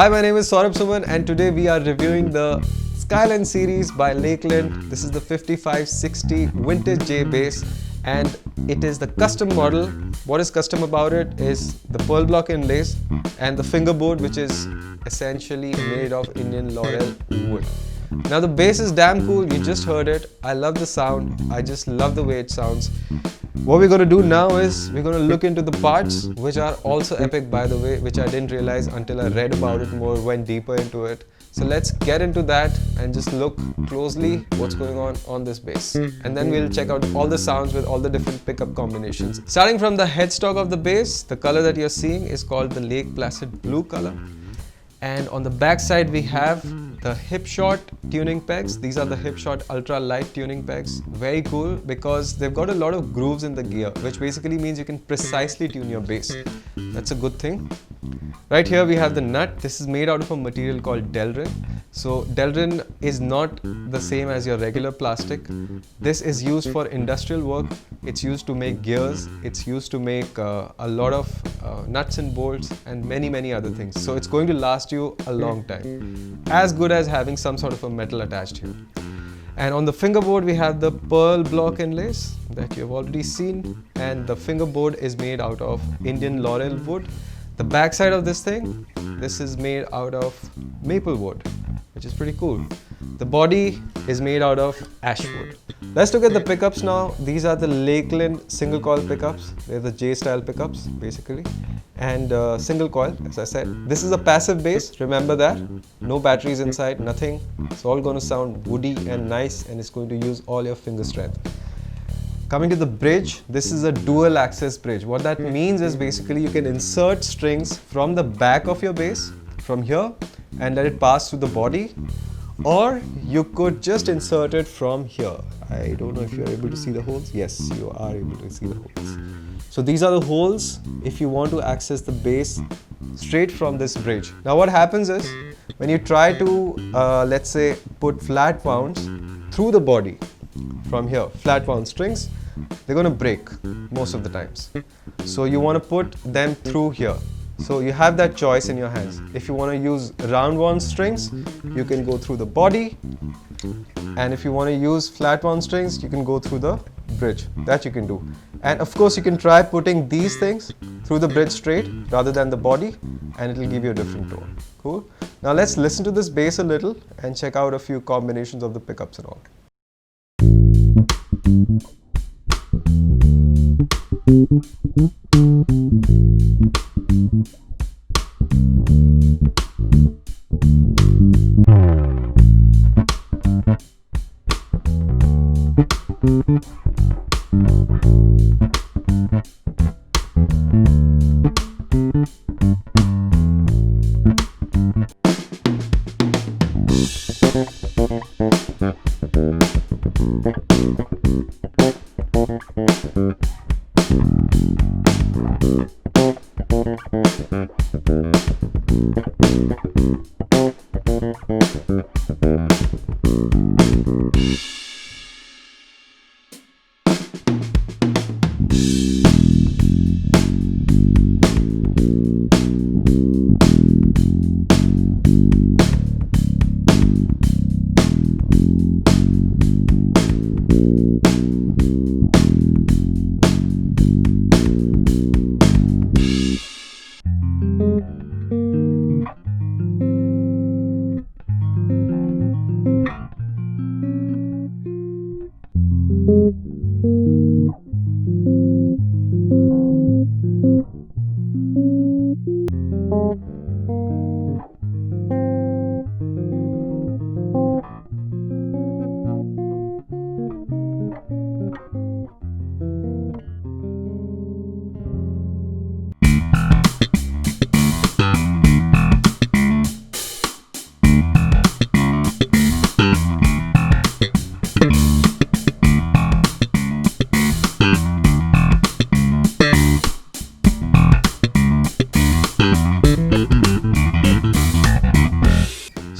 Hi, my name is Saurabh Suman and today we are reviewing the Skyline series by Lakland. This is the 5560 Vintage J bass and it is the custom model. What is custom about it is the pearl block inlays and the fingerboard, which is essentially made of Indian laurel wood. Now the bass is damn cool, you just heard it. I love the sound, I just love the way it sounds. What we're going to do now is we're going to look into the parts, which are also epic by the way, which I didn't realize until I read about it more, went deeper into it. So let's get into that and just look closely what's going on this bass. And then we'll check out all the sounds with all the different pickup combinations. Starting from the headstock of the bass, the color that you're seeing is called the Lake Placid blue color. And on the back side we have the hip shot tuning pegs. These are the hip shot ultra light tuning pegs. Very cool because they've got a lot of grooves in the gear, which basically means you can precisely tune your bass. That's a good thing. Right here we have the nut. This is made out of a material called Delrin. So Delrin is not the same as your regular plastic. This is used for industrial work. It's used to make gears. It's used to make a lot of nuts and bolts and many other things. So it's going to last you a long time. As good as having some sort of a metal attached here. And on the fingerboard we have the pearl block inlays that you've already seen, and the fingerboard is made out of Indian laurel wood. The back side of this thing, this is made out of maple wood, which is pretty cool. The body is made out of ash wood. Let's look at the pickups now. These are the Lakland single coil pickups. They're the J style pickups basically. And single coil, as I said. This is a passive bass, remember that. No batteries inside, nothing. It's all going to sound woody and nice, and it's going to use all your finger strength. Coming to the bridge, this is a dual access bridge. What that means is basically you can insert strings from the back of your bass, from here, and let it pass through the body. Or you could just insert it from here. I don't know if you're able to see the holes. Yes, you are able to see the holes. So these are the holes if you want to access the bass straight from this bridge. Now what happens is, when you try to, let's say, put flat wounds through the body from here, flat wound strings, they're going to break most of the times. So you want to put them through here. So you have that choice in your hands. If you want to use round wound strings, you can go through the body. And if you want to use flat wound strings, you can go through the bridge. That you can do. And of course you can try putting these things through the bridge straight rather than the body, and it will give you a different tone. Cool? Now let's listen to this bass a little and check out a few combinations of the pickups and all.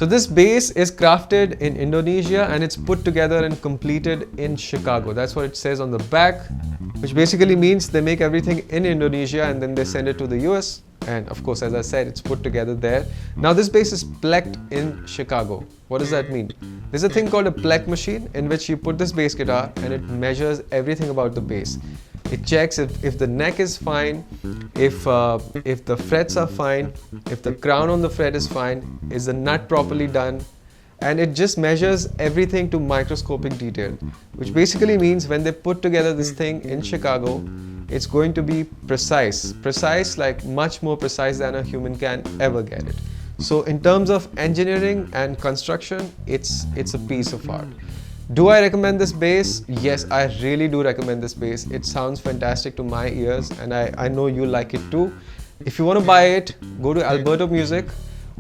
So this bass is crafted in Indonesia and it's put together and completed in Chicago. That's what it says on the back, which basically means they make everything in Indonesia and then they send it to the US and of course, as I said, it's put together there. Now this bass is plecked in Chicago. What does that mean? There's a thing called a Plek machine in which you put this bass guitar and it measures everything about the bass. It checks if the neck is fine, if the frets are fine, if the crown on the fret is fine, is the nut properly done, and it just measures everything to microscopic detail, which basically means when they put together this thing in Chicago, it's going to be precise, like much more precise than a human can ever get it. So in terms of engineering and construction, it's a piece of art. Do I recommend this bass? Yes, I really do recommend this bass. It sounds fantastic to my ears, and I know you like it too. If you want to buy it, go to Alberto Music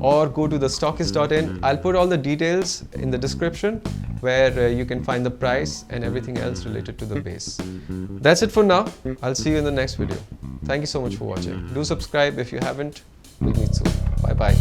or go to thestockist.in. I'll put all the details in the description where you can find the price and everything else related to the bass. That's it for now. I'll see you in the next video. Thank you so much for watching. Do subscribe if you haven't. We'll meet soon. Bye bye.